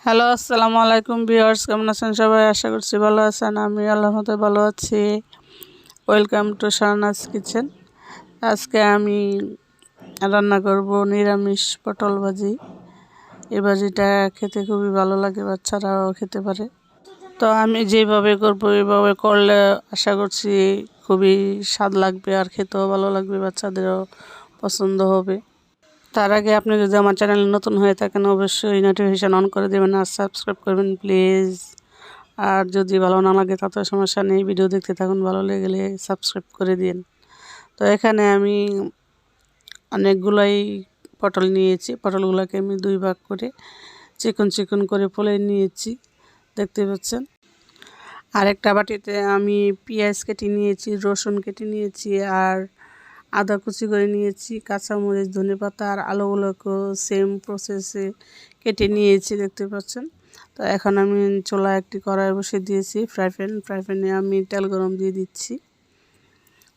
Hello, আসসালামু আলাইকুম viewers, কেমন আছেন সবাই? আশা করছি ভালো আছেন। আমি আল্লাহর মতে ভালো আছি। Welcome to Shorna's kitchen. আজকে আমি রান্না করব নিরামিষ পটল ভাজি। এই ভাজিটা খেতে খুবই ভালো লাগে, বাচ্চারাও খেতে পারে। তো আমি যেভাবে করব এইভাবে করলে আশা করছি খুবই স্বাদ লাগবে আর খেতেও ভালো লাগবে, বাচ্চাদেরও পছন্দ হবে। তার আগে আপনি যদি আমার চ্যানেলে নতুন হয়ে থাকেন অবশ্যই নোটিফিকেশান অন করে দেবেন আর সাবস্ক্রাইব করবেন প্লিজ। আর যদি ভালো না লাগে তাতে সমস্যা নেই, ভিডিও দেখতে থাকুন, ভালো লেগেলে সাবস্ক্রাইব করে দিন। তো এখানে আমি অনেকগুলাই পটল নিয়েছি। পটলগুলোকে আমি 2 ভাগ করে চিকন চিকন করে ফলে নিয়েছি, দেখতে পাচ্ছেন। আরেকটা বাটিতে আমি পেঁয়াজ কেটে নিয়েছি, রসুন কেটে নিয়েছি আর আদা কুচি করে নিয়েছি, কাঁচামরিচ, ধনেপাতা আর আলুগুলোকেও সেম প্রসেসে কেটে নিয়েছি, দেখতে পাচ্ছেন। তো এখন আমি চুলায় একটি কড়াই বসিয়ে দিয়েছি, ফ্রাই প্যানে আমি তেল গরম দিয়ে দিচ্ছি।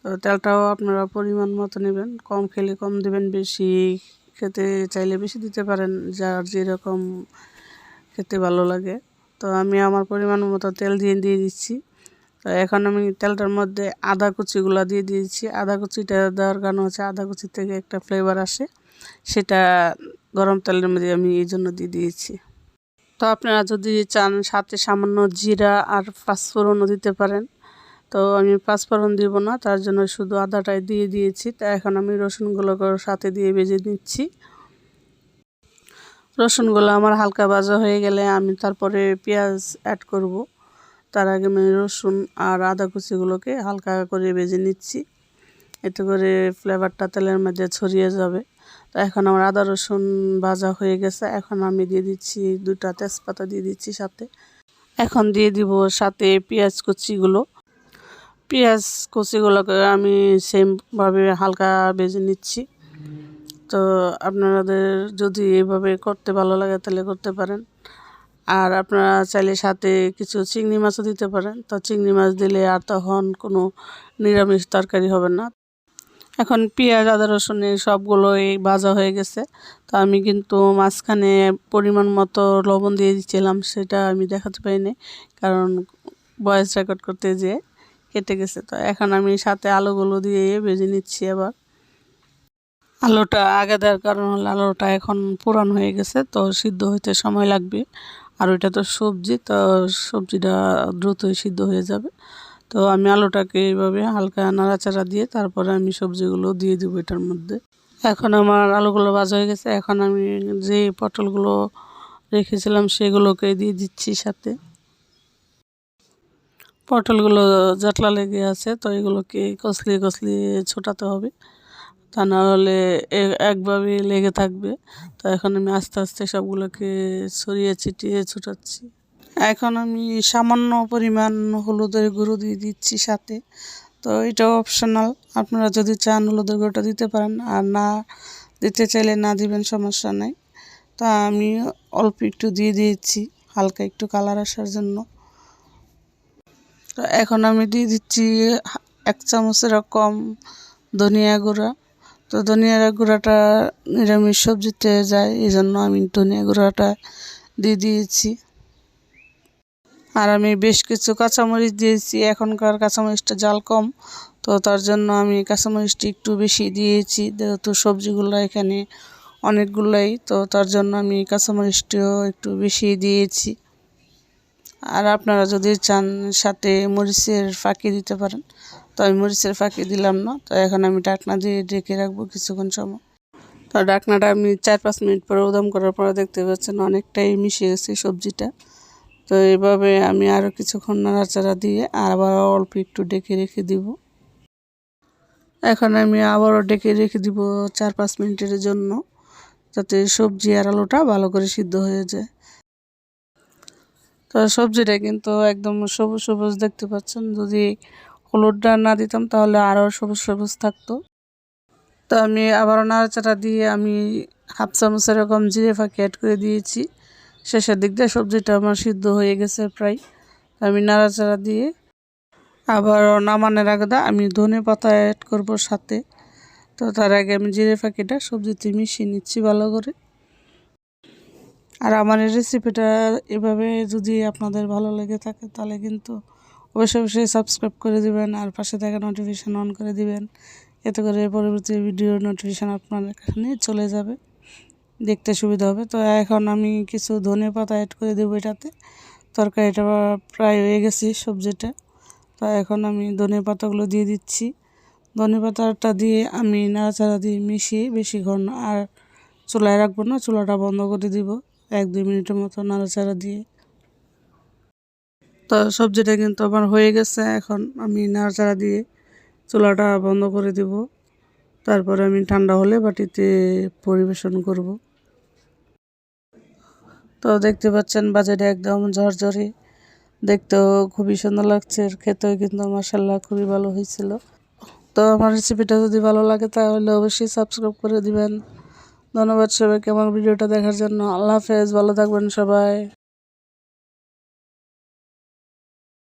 তো তেলটাও আপনারা পরিমাণ মতো নেবেন, কম খেলে কম দেবেন, বেশি খেতে চাইলে বেশি দিতে পারেন, যার যেরকম খেতে ভালো লাগে। তো আমি আমার পরিমাণ মতো তেল দিয়ে দিচ্ছি। তো এখন আমি তেলটার মধ্যে আদা কুচিগুলো দিয়ে দিয়েছি। আদা কুচিটা দেওয়ার কারণ হচ্ছে আদা কুচি থেকে একটা ফ্লেভার আসে, সেটা গরম তেলের মধ্যে আমি এই জন্য দিয়ে দিয়েছি। তো আপনারা যদি চান সাথে সামান্য জিরা আর পাঁচফোড়নও দিতে পারেন। তো আমি পাঁচফোড়ন দিব না, তার জন্য শুধু আদাটাই দিয়ে দিয়েছি। তো এখন আমি রসুনগুলোকে সাথে দিয়ে ভেজে নিচ্ছি। রসুনগুলো আমার হালকা ভাজা হয়ে গেলে আমি তারপরে পেঁয়াজ অ্যাড করব। তার আগে আমি রসুন আর আদা কুচিগুলোকে হালকা করে ভেজে নিচ্ছি, এতে করে ফ্লেভারটা তেলের মধ্যে ছড়িয়ে যাবে। তো এখন আমার আদা রসুন ভাজা হয়ে গেছে। এখন আমি দিয়ে দিচ্ছি 2টা তেজপাতা দিয়ে দিচ্ছি সাথে। এখন দিয়ে দিব সাথে পেঁয়াজ কুচিগুলোকে আমি সেমভাবে হালকা ভেজে নিচ্ছি। তো আপনাদের যদি এভাবে করতে ভালো লাগে তাহলে করতে পারেন। আর আপনারা চাইলে সাথে কিছু চিংড়ি মাছও দিতে পারেন। তো চিংড়ি মাছ দিলে আর তখন কোনো নিরামিষ তরকারি হবে না। এখন পেঁয়াজ আদা রসুন সবগুলোই ভাজা হয়ে গেছে। তো আমি কিন্তু মাঝখানে পরিমাণ মতো লবণ দিয়ে দিচ্ছিলাম, সেটা আমি দেখাতে পারিনি কারণ ভয়েস রেকর্ড করতে যেয়ে কেটে গেছে। তো এখন আমি সাথে আলুগুলো দিয়ে ভেজে নিচ্ছি। আবার আলুটা আগে দেওয়ার কারণ হলো আলুটা এখন পুরান হয়ে গেছে, তো সিদ্ধ হইতে সময় লাগবে। আর ওইটা তো সবজি, তো সবজিটা দ্রুতই সিদ্ধ হয়ে যাবে। তো আমি আলুটাকে এইভাবে হালকা নাড়াচাড়া দিয়ে তারপরে আমি সবজিগুলো দিয়ে দেবো এটার মধ্যে। এখন আমার আলুগুলো ভাজা হয়ে গেছে। এখন আমি যে পটলগুলো রেখেছিলাম সেগুলোকে দিয়ে দিচ্ছি সাথে। পটলগুলো জাটলা লেগে আছে, তো এগুলোকে কষলিয়ে ছোটাতে হবে, তা না হলে একভাবে লেগে থাকবে। তো এখন আমি আস্তে আস্তে সবগুলোকে ছড়িয়ে ছিটিয়ে ছোটাচ্ছি। এখন আমি সামান্য পরিমাণ হলুদের গুঁড়ো দিয়ে দিচ্ছি সাথে। তো এটাও অপশনাল, আপনারা যদি চান হলুদের গুঁড়োটা দিতে পারেন, আর না দিতে চাইলে না দিবেন, সমস্যা নেই। তো আমি অল্প একটু দিয়ে দিয়েছি হালকা একটু কালার আসার জন্য। তো এখন আমি দিয়ে দিচ্ছি 1 চামচের কম ধনিয়া গুঁড়া। তো ধনিয়ার গুঁড়াটা নিরামিষ সবজিতে যায়, এই জন্য আমি ধনিয়া গুঁড়াটা দিয়ে দিয়েছি। আর আমি বেশ কিছু কাঁচামরিচ দিয়েছি। এখনকার কাঁচামরিচটা জাল কম, তো তার জন্য আমি কাঁচামরিচটি একটু বেশি দিয়েছি, যেহেতু সবজিগুলো এখানে অনেকগুলাই, তো তার জন্য আমি কাঁচামরিচটিও একটু বেশি দিয়েছি। আর আপনারা যদি চান সাথে মরিচের ফাঁকি দিতে পারেন, তো আমি মরিচের ফাঁকি দিলাম না। তো এখন আমি ঢাকনা দিয়ে ঢেকে রাখবো কিছুক্ষণ সময়। তো ঢাকনাটা আমি 4-5 মিনিট পরে উদম করার পরে দেখতে পাচ্ছেন অনেকটাই মিশে গেছে সবজিটা। তো এইভাবে আমি আরও কিছুক্ষণ নাড়াচাড়া দিয়ে আবার অল্প একটু ঢেকে রেখে দিব। এখন আমি আবারও ঢেকে রেখে দিব 4-5 মিনিটের জন্য, যাতে সবজি আর আলুটা ভালো করে সিদ্ধ হয়ে যায়। তো সবজিটা কিন্তু একদম সবুজ সবুজ দেখতে পাচ্ছেন, যদি হলুদটা না দিতাম তাহলে আরও সবুজ সবুজ থাকতো। তো আমি আবারও নাড়াচাড়া দিয়ে আমি 1/2 চামচ এরকম জিরে ফাঁকি অ্যাড করে দিয়েছি। শেষের দিক দিয়ে সবজিটা আমার সিদ্ধ হয়ে গেছে প্রায়। আমি নাড়াচাড়া দিয়ে আবারও নামানোর আগে আমি ধনেপাতা অ্যাড করব সাথে। তো তার আগে আমি জিরে ফাঁকিটা সবজিতে মিশিয়ে নিচ্ছি ভালো করে। আর আমার এই রেসিপিটা এভাবে যদি আপনাদের ভালো লেগে থাকে তাহলে কিন্তু অবশ্যই সাবস্ক্রাইব করে দিবেন আর পাশে থাকা নোটিফিকেশান অন করে দিবেন। এতে করে পরবর্তী ভিডিওর নোটিফিকেশান আপনার কাছে চলে যাবে, দেখতে সুবিধা হবে। তো এখন আমি কিছু ধনেপাতা অ্যাড করে দেবো এটাতে। তরকারিটা প্রায় হয়ে গেছে সবজিটা। তো এখন আমি ধনেপাতাগুলো দিয়ে দিচ্ছি। ধনেপাতাটা দিয়ে আমি নাড়াচাড়া দিয়ে মিশিয়ে বেশিক্ষণ আর চুলায় রাখবো না, চুলাটা বন্ধ করে দিব 1-2 মিনিটের মতো নাড়াচাড়া দিয়ে। তো সবজিটা কিন্তু আমার হয়ে গেছে, এখন আমি নাড়াচাড়া দিয়ে চুলাটা বন্ধ করে দিব। তারপরে আমি ঠান্ডা হলে বাটিতে পরিবেশন করব। তো দেখতে পাচ্ছেন বাজারে একদম ঝরঝরে, দেখতেও খুবই সুন্দর লাগছে, আর খেতেও কিন্তু মাশাআল্লাহ খুবই ভালো হয়েছিল। তো আমার রেসিপিটা যদি ভালো লাগে তাহলে অবশ্যই সাবস্ক্রাইব করে দিবেন। ধন্যবাদ সবাইকে আমার ভিডিওটা দেখার জন্য। আল্লাহ হাফেজ, ভালো থাকবেন সবাই।